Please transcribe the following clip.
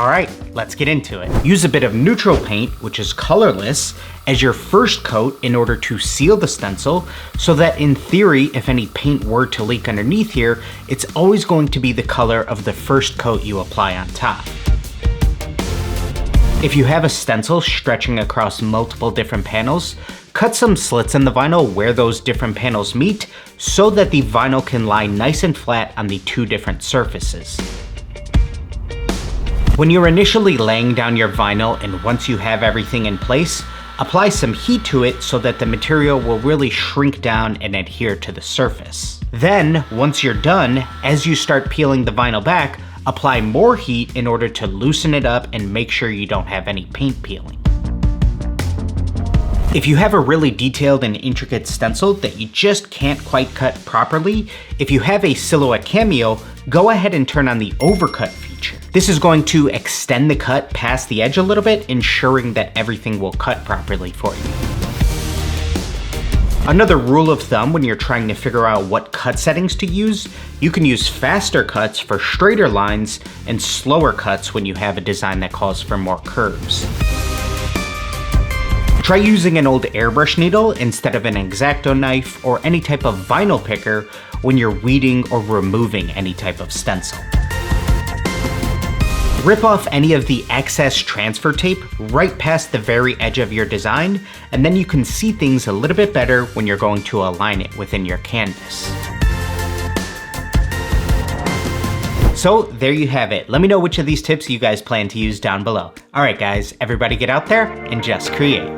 Alright, let's get into it. Use a bit of neutral paint, which is colorless, as your first coat in order to seal the stencil, so that in theory, if any paint were to leak underneath here, it's always going to be the color of the first coat you apply on top. If you have a stencil stretching across multiple different panels, cut some slits in the vinyl where those different panels meet so that the vinyl can lie nice and flat on the two different surfaces. When you're initially laying down your vinyl and once you have everything in place, apply some heat to it so that the material will really shrink down and adhere to the surface. Then, once you're done, as you start peeling the vinyl back, apply more heat in order to loosen it up and make sure you don't have any paint peeling. If you have a really detailed and intricate stencil that you just can't quite cut properly, if you have a silhouette cameo, go ahead and turn on the overcut feature. This is going to extend the cut past the edge a little bit, ensuring that everything will cut properly for you. Another rule of thumb when you're trying to figure out what cut settings to use, you can use faster cuts for straighter lines and slower cuts when you have a design that calls for more curves. Try using an old airbrush needle instead of an X-Acto knife or any type of vinyl picker when you're weeding or removing any type of stencil. Rip off any of the excess transfer tape right past the very edge of your design, and then you can see things a little bit better when you're going to align it within your canvas. So there you have it. Let me know which of these tips you guys plan to use down below. Alright guys, everybody get out there and just create.